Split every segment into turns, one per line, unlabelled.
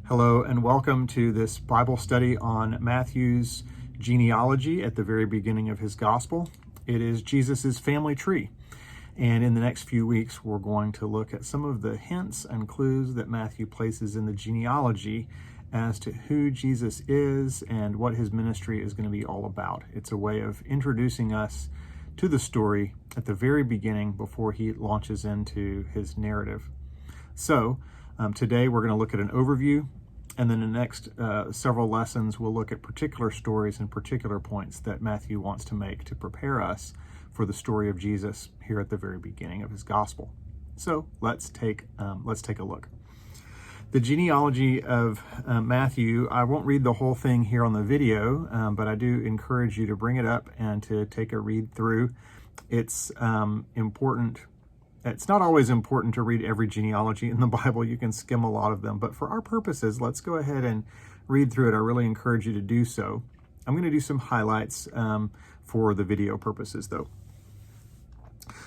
Hello and welcome to this Bible study on Matthew's genealogy at the very beginning of his gospel. It is Jesus's family tree. And in the next few weeks, we're going to look at some of the hints and clues that Matthew places in the genealogy as to who Jesus is and what his ministry is going to be all about. It's a way of introducing us to the story at the very beginning before he launches into his narrative. So today we're going to look at an overview, and then the next several lessons we'll look at particular stories and particular points that Matthew wants to make to prepare us for the story of Jesus here at the very beginning of his gospel. So let's take a look. The genealogy of Matthew, I won't read the whole thing here on the video, but I do encourage you to bring it up and to take a read through. It's important. It's not always important to read every genealogy in the Bible. You can skim a lot of them, but for our purposes, let's go ahead and read through it. I really encourage you to do so. I'm going to do some highlights for the video purposes, though.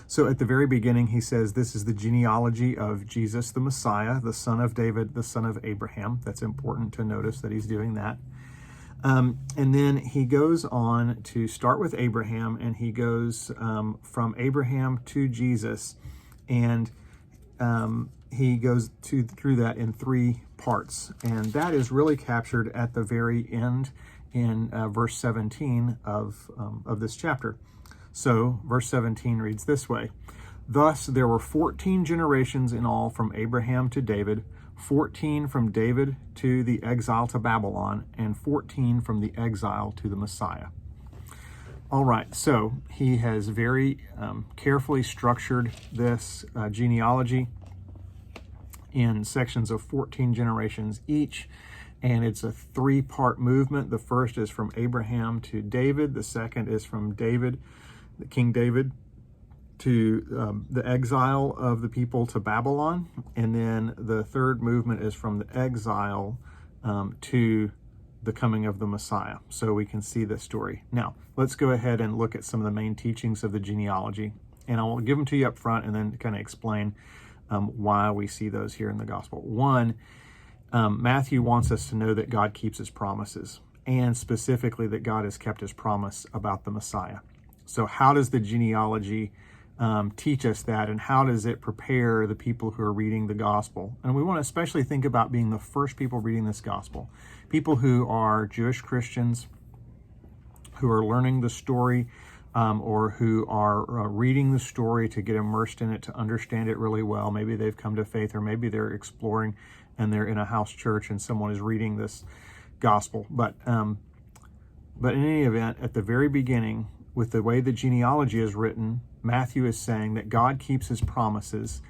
So at the very beginning, he says, this is the genealogy of Jesus, the Messiah, the son of David, the son of Abraham. That's important to notice that he's doing that. And then he goes on to start with Abraham, and he goes from Abraham to Jesus, and he goes through that in three parts. And that is really captured at the very end in verse 17 of this chapter. So verse 17 reads this way: Thus there were 14 generations in all from Abraham to David, 14 from David to the exile to Babylon, and 14 from the exile to the Messiah. All right, so he has very carefully structured this genealogy in sections of 14 generations each, and it's a three-part movement. The first is from Abraham to David. The second is from David, King David, to the exile of the people to Babylon. And then the third movement is from the exile to the coming of the Messiah. So we can see this story. Now, let's go ahead and look at some of the main teachings of the genealogy. And I'll give them to you up front and then kind of explain why we see those here in the gospel. One, Matthew wants us to know that God keeps his promises, and specifically that God has kept his promise about the Messiah. So how does the genealogy teach us that, and how does it prepare the people who are reading the gospel? And we want to especially think about being the first people reading this gospel, people who are Jewish Christians, who are learning the story, or who are reading the story to get immersed in it, to understand it really well. Maybe they've come to faith, or maybe they're exploring and they're in a house church and someone is reading this gospel. But in any event, at the very beginning, with the way the genealogy is written, Matthew is saying that God keeps his promises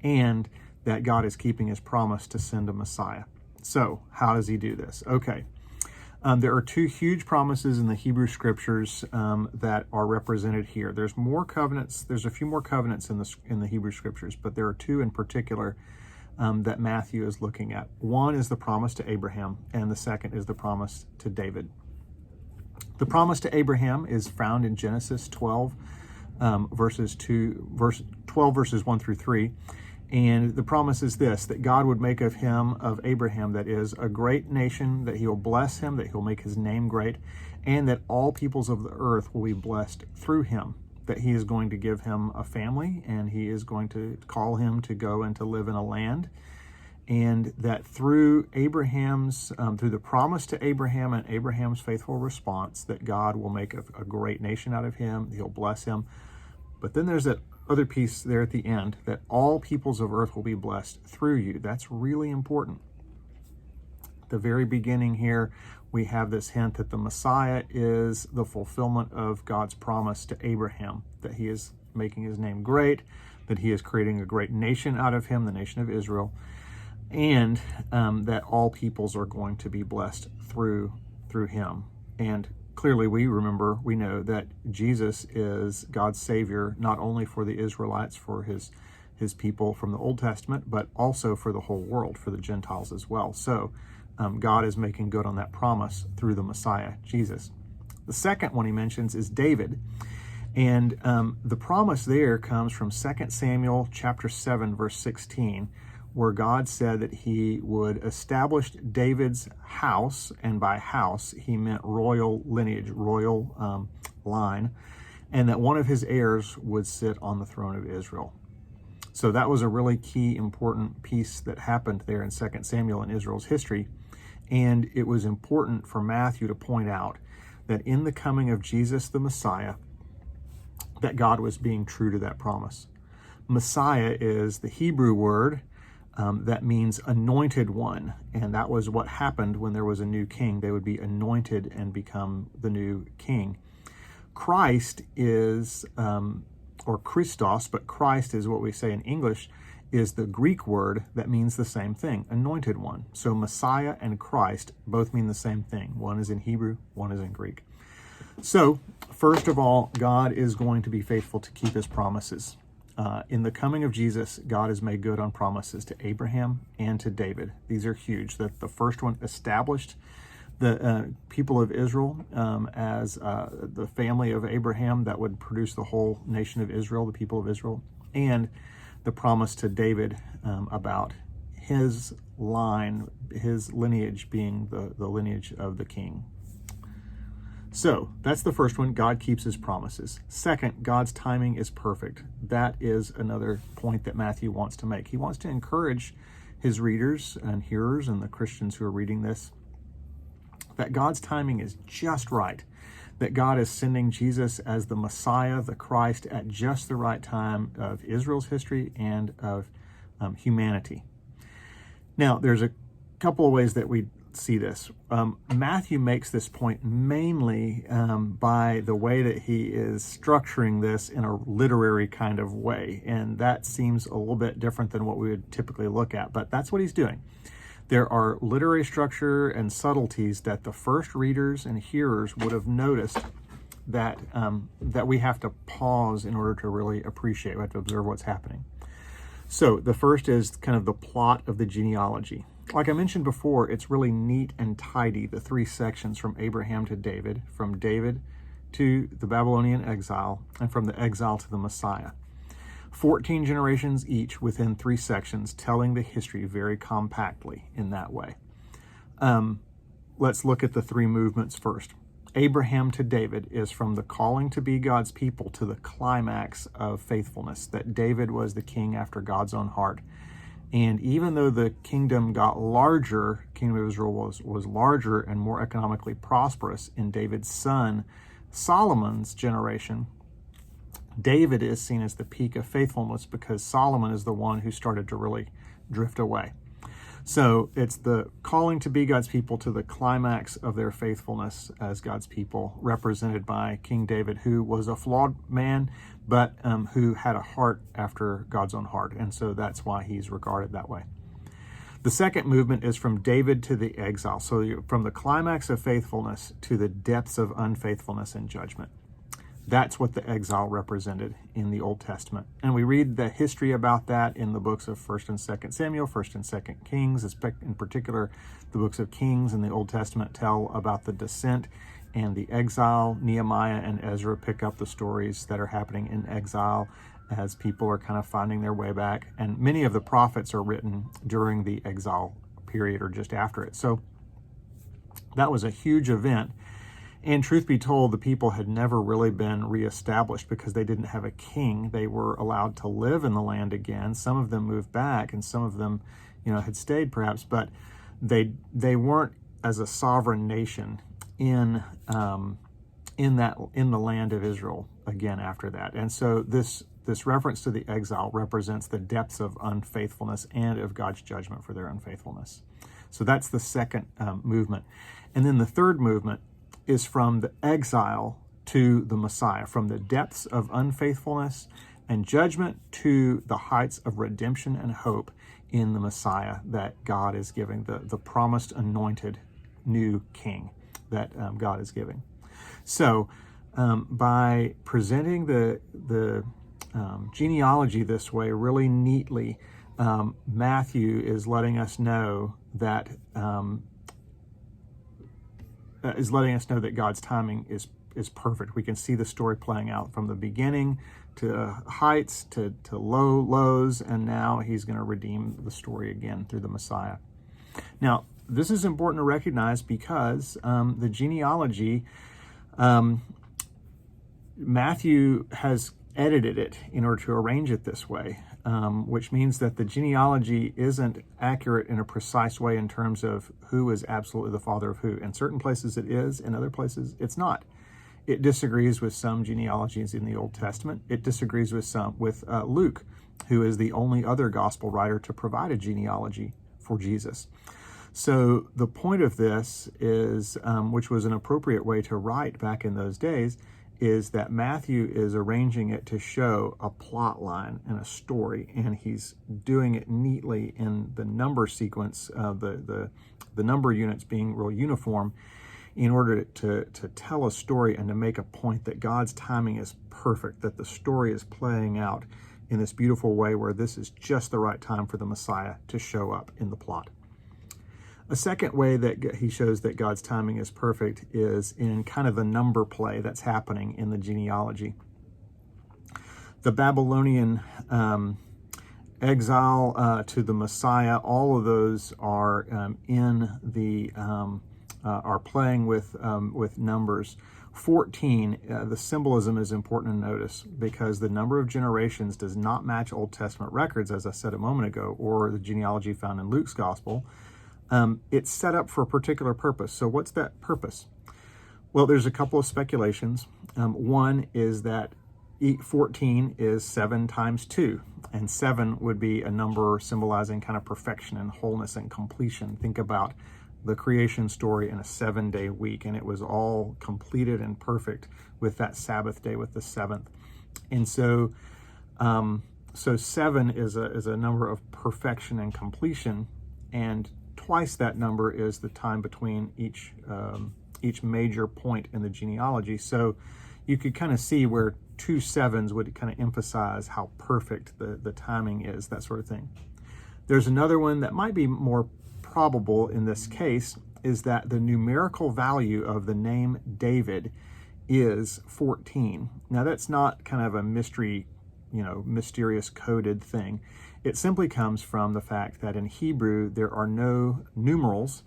and that God is keeping his promise to send a Messiah. So how does he do this? Okay. There are two huge promises in the Hebrew scriptures that are represented here. There's more covenants. There's a few more covenants in the Hebrew scriptures, but there are two in particular that Matthew is looking at. One is the promise to Abraham, and the second is the promise to David. The promise to Abraham is found in Genesis 12, verses 1 through 3. And the promise is this: that God would make of him, of Abraham, that is, a great nation, that he will bless him, that he'll make his name great, and that all peoples of the earth will be blessed through him, that he is going to give him a family, and he is going to call him to go and to live in a land, and that through through the promise to Abraham and Abraham's faithful response, that God will make a great nation out of him, he'll bless him. But then there's that other piece there at the end, that all peoples of earth will be blessed through you. That's really important. At the very beginning here, we have this hint that the Messiah is the fulfillment of God's promise to Abraham, that he is making his name great, that he is creating a great nation out of him, the nation of Israel, and that all peoples are going to be blessed through him. And clearly we know that Jesus is God's Savior, not only for the Israelites, for his people from the Old Testament, but also for the whole world, for the Gentiles as well. So God is making good on that promise through the Messiah, Jesus. The second one he mentions is David. And the promise there comes from 2 Samuel chapter 7, verse 16, where God said that he would establish David's house, and by house he meant royal lineage, royal line, and that one of his heirs would sit on the throne of Israel. So that was a really key, important piece that happened there in 2 Samuel in Israel's history. And it was important for Matthew to point out that in the coming of Jesus the Messiah, that God was being true to that promise. Messiah is the Hebrew word that means anointed one. And that was what happened when there was a new king. They would be anointed and become the new king. Christ is, or Christos, but Christ is what we say in English, is the Greek word that means the same thing, anointed one. So Messiah and Christ both mean the same thing. One is in Hebrew, one is in Greek. So, first of all, God is going to be faithful to keep his promises. In the coming of Jesus, God has made good on promises to Abraham and to David. These are huge. That the first one established the people of Israel as the family of Abraham that would produce the whole nation of Israel, the people of Israel, and the promise to David about his line, his lineage being the lineage of the king. So that's the first one. God keeps his promises. Second, God's timing is perfect. That is another point that Matthew wants to make. He wants to encourage his readers and hearers and the Christians who are reading this that God's timing is just right, that God is sending Jesus as the Messiah, the Christ, at just the right time of Israel's history and of humanity. Now, there's a couple of ways that we see this. Matthew makes this point mainly by the way that he is structuring this in a literary kind of way, and that seems a little bit different than what we would typically look at, but that's what he's doing. There are literary structure and subtleties that the first readers and hearers would have noticed that that we have to pause in order to really appreciate. We have to observe what's happening. So the first is kind of the plot of the genealogy. Like I mentioned before, it's really neat and tidy, the three sections from Abraham to David, from David to the Babylonian exile, and from the exile to the Messiah. 14 generations each within three sections, telling the history very compactly in that way. Let's look at the three movements first. Abraham to David is from the calling to be God's people to the climax of faithfulness, that David was the king after God's own heart. And even though the kingdom got larger, kingdom of Israel was larger and more economically prosperous in David's son Solomon's generation, David is seen as the peak of faithfulness because Solomon is the one who started to really drift away. So it's the calling to be God's people to the climax of their faithfulness as God's people, represented by King David, who was a flawed man, but who had a heart after God's own heart. And so that's why he's regarded that way. The second movement is from David to the exile. So from the climax of faithfulness to the depths of unfaithfulness and judgment. That's what the exile represented in the Old Testament. And we read the history about that in the books of 1st and 2nd Samuel, 1st and 2nd Kings. In particular, the books of Kings in the Old Testament tell about the descent and the exile. Nehemiah and Ezra pick up the stories that are happening in exile as people are kind of finding their way back. And many of the prophets are written during the exile period or just after it. So that was a huge event. And truth be told, the people had never really been reestablished because they didn't have a king. They were allowed to live in the land again. Some of them moved back, and some of them, had stayed perhaps, but they weren't as a sovereign nation in the land of Israel again after that. And so this reference to the exile represents the depths of unfaithfulness and of God's judgment for their unfaithfulness. So that's the second movement. And then the third movement is from the exile to the Messiah, from the depths of unfaithfulness and judgment to the heights of redemption and hope in the Messiah that God is giving, the promised anointed new king that God is giving. So by presenting the genealogy this way really neatly, Matthew is letting us know that God's timing is perfect. We can see the story playing out from the beginning heights, to low lows, and now he's going to redeem the story again through the Messiah. Now, this is important to recognize because the genealogy, Matthew has edited it in order to arrange it this way, which means that the genealogy isn't accurate in a precise way in terms of who is absolutely the father of who. In certain places it is, in other places it's not. It disagrees with some genealogies in the Old Testament. It disagrees with Luke, who is the only other gospel writer to provide a genealogy for Jesus. So the point of this is, which was an appropriate way to write back in those days, is that Matthew is arranging it to show a plot line and a story, and he's doing it neatly in the number sequence, the number units being real uniform, in order to tell a story and to make a point that God's timing is perfect, that the story is playing out in this beautiful way where this is just the right time for the Messiah to show up in the plot. A second way that he shows that God's timing is perfect is in kind of the number play that's happening in the genealogy. The Babylonian exile to the Messiah, all of those are are playing with numbers. 14, the symbolism is important to notice because the number of generations does not match Old Testament records, as I said a moment ago, or the genealogy found in Luke's gospel. It's set up for a particular purpose. So what's that purpose? Well, there's a couple of speculations. One is that 14 is 7 times 2, and 7 would be a number symbolizing kind of perfection and wholeness and completion. Think about the creation story in a 7-day week, and it was all completed and perfect with that Sabbath day, with the 7th. And so 7 is a number of perfection and completion, and twice that number is the time between each major point in the genealogy. So you could kind of see where 2 7s would kind of emphasize how perfect the timing is, that sort of thing. There's another one that might be more probable in this case, is that the numerical value of the name David is 14. Now that's not kind of a mystery, mysterious coded thing. It simply comes from the fact that in Hebrew there are no numerals,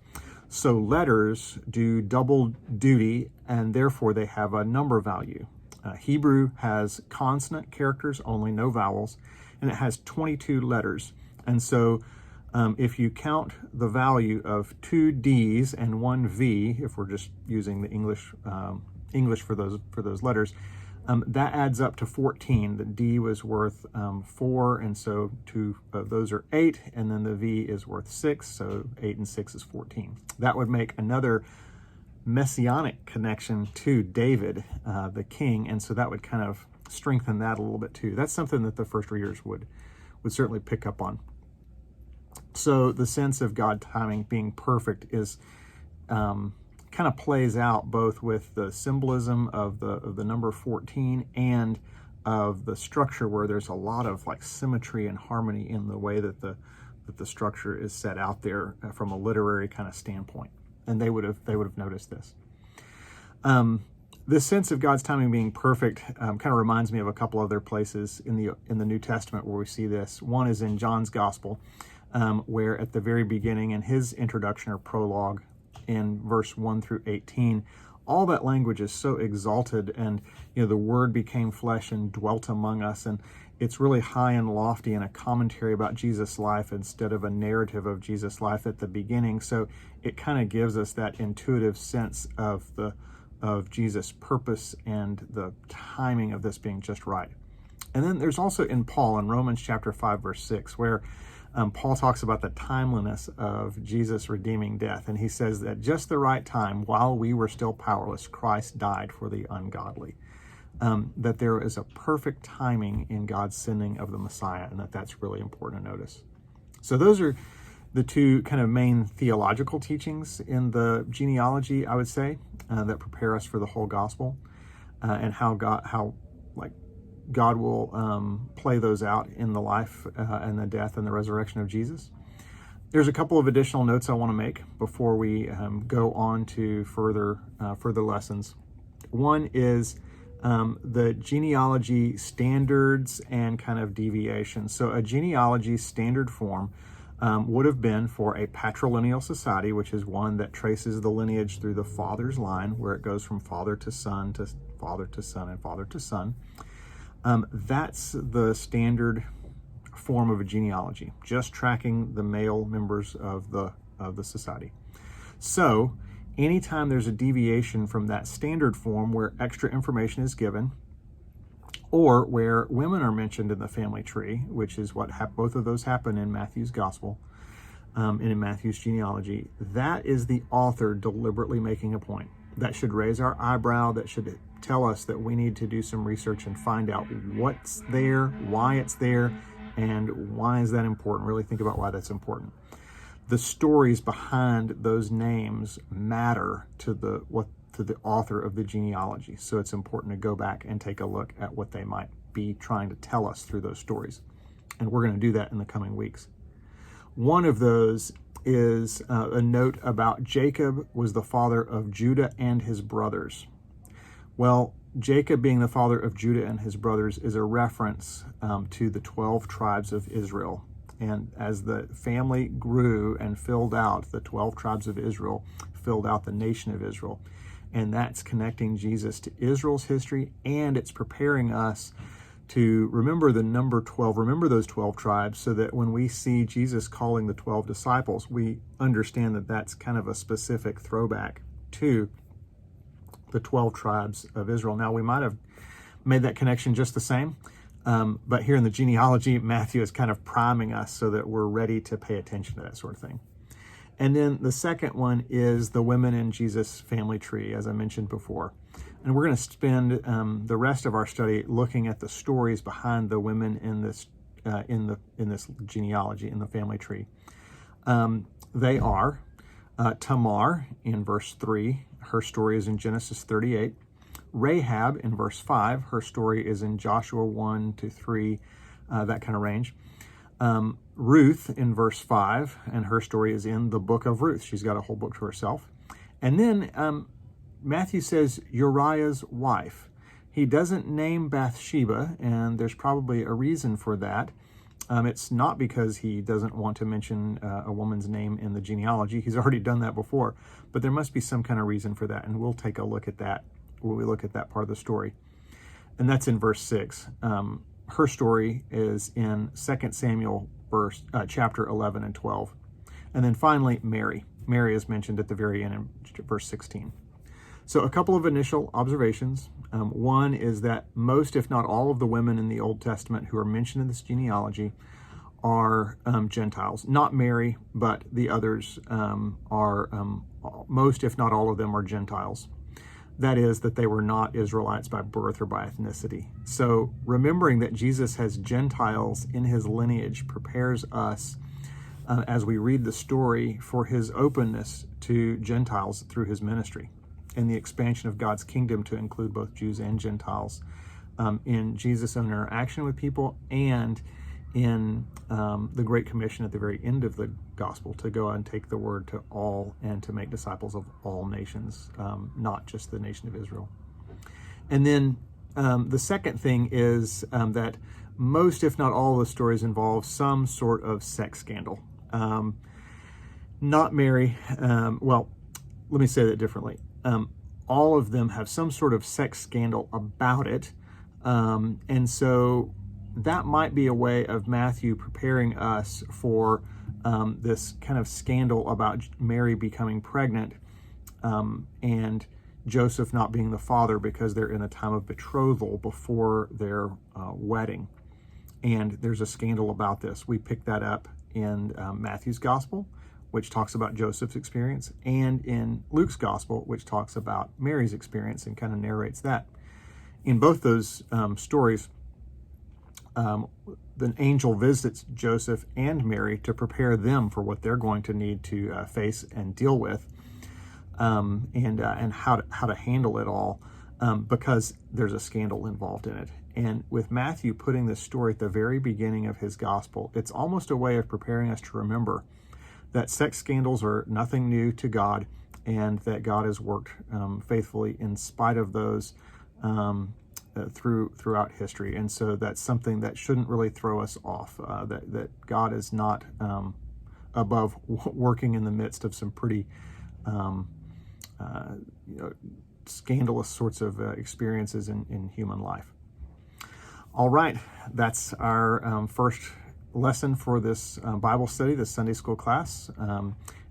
so letters do double duty, and therefore they have a number value. Hebrew has consonant characters only, no vowels, and it has 22 letters. And so if you count the value of 2 D's and 1 V, if we're just using the English for those letters, that adds up to 14. The D was worth 4, and so those are 8, and then the V is worth 6, so 8 and 6 is 14. That would make another messianic connection to David, the king, and so that would kind of strengthen that a little bit too. That's something that the first readers would certainly pick up on. So the sense of God timing being perfect is kind of plays out both with the symbolism of the number 14 and of the structure, where there's a lot of like symmetry and harmony in the way that the structure is set out there from a literary kind of standpoint. And they would have noticed this. This sense of God's timing being perfect kind of reminds me of a couple other places in the New Testament where we see this. One is in John's Gospel, where at the very beginning in his introduction or prologue in verse 1 through 18, all that language is so exalted, and the Word became flesh and dwelt among us, and it's really high and lofty and a commentary about Jesus' life instead of a narrative of Jesus' life at the beginning. So it kind of gives us that intuitive sense of Jesus' purpose and the timing of this being just right. And then there's also in Paul in Romans chapter 5 verse 6 where Paul talks about the timeliness of Jesus' redeeming death, and he says that just the right time, while we were still powerless, Christ died for the ungodly. That there is a perfect timing in God's sending of the Messiah, and that's really important to notice. So those are the two kind of main theological teachings in the genealogy, I would say, that prepare us for the whole gospel, and how God will play those out in the life and the death and the resurrection of Jesus. There's a couple of additional notes I want to make before we go on to further lessons. One is the genealogy standards and kind of deviations. So a genealogy standard form would have been for a patrilineal society, which is one that traces the lineage through the father's line, where it goes from father to son to father to son and father to son. That's the standard form of a genealogy, just tracking the male members of the society. So anytime there's a deviation from that standard form where extra information is given, or where women are mentioned in the family tree, which is what both of those happen in Matthew's gospel and in Matthew's genealogy, that is the author deliberately making a point. That should raise our eyebrow. That should tell us that we need to do some research and find out what's there, why it's there, and why is that important. Really think about why that's important. The stories behind those names matter to the author of the genealogy. So it's important to go back and take a look at what they might be trying to tell us through those stories. And we're going to do that in the coming weeks. One of those is a note about Jacob was the father of Judah and his brothers. Well, Jacob being the father of Judah and his brothers is a reference to the 12 tribes of Israel. And as the family grew and filled out, the 12 tribes of Israel filled out the nation of Israel. And that's connecting Jesus to Israel's history, and it's preparing us to remember the number 12, remember those 12 tribes, so that when we see Jesus calling the 12 disciples, we understand that that's kind of a specific throwback to the 12 tribes of Israel. Now, we might have made that connection just the same, but here in the genealogy, Matthew is kind of priming us so that we're ready to pay attention to that sort of thing. And then the second one is the women in Jesus' family tree, as I mentioned before. And we're going to spend the rest of our study looking at the stories behind the women in this genealogy, in the family tree. They are Tamar in verse 3. Her story is in Genesis 38. Rahab in verse 5. Her story is in Joshua 1 to 3, that kind of range. Ruth in verse 5, and her story is in the book of Ruth. She's got a whole book to herself. And then Matthew says Uriah's wife. He doesn't name Bathsheba, and there's probably a reason for that. It's not because he doesn't want to mention a woman's name in the genealogy. He's already done that before, but there must be some kind of reason for that, and we'll take a look at that when we look at that part of the story. And that's in verse 6. Her story is in 2 Samuel chapter 11 and 12. And then finally, Mary. Mary is mentioned at the very end in verse 16. So a couple of initial observations. One is that most, if not all, of the women in the Old Testament who are mentioned in this genealogy are Gentiles. Not Mary, but the others are, most, if not all of them, are Gentiles. That is, that they were not Israelites by birth or by ethnicity. So remembering that Jesus has Gentiles in his lineage prepares us, as we read the story, for his openness to Gentiles through his ministry and the expansion of God's kingdom to include both Jews and Gentiles in Jesus' own interaction with people and in the Great Commission at the very end of the gospel to go and take the word to all and to make disciples of all nations, not just the nation of Israel. And then the second thing is that most, if not all, of the stories involve some sort of sex scandal. Not Mary. Well, let me say that differently. All of them have some sort of sex scandal about it. And so that might be a way of Matthew preparing us for this kind of scandal about Mary becoming pregnant and Joseph not being the father because they're in a time of betrothal before their wedding. And there's a scandal about this. We pick that up in Matthew's gospel, which talks about Joseph's experience, and in Luke's gospel, which talks about Mary's experience and kind of narrates that. In both those stories, the angel visits Joseph and Mary to prepare them for what they're going to need to face and deal with, and how to handle it all, because there's a scandal involved in it. And with Matthew putting this story at the very beginning of his gospel, it's almost a way of preparing us to remember that sex scandals are nothing new to God, and that God has worked faithfully in spite of those throughout history. And so that's something that shouldn't really throw us off, that God is not above working in the midst of some pretty scandalous sorts of experiences in human life. All right, that's our first lesson for this Bible study, this Sunday school class.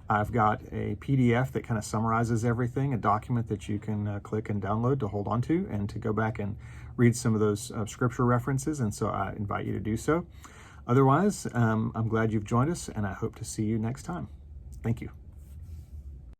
I've got a PDF that kind of summarizes everything, a document that you can click and download to hold on to and to go back and read some of those scripture references, and so I invite you to do so. Otherwise, I'm glad you've joined us, and I hope to see you next time. Thank you.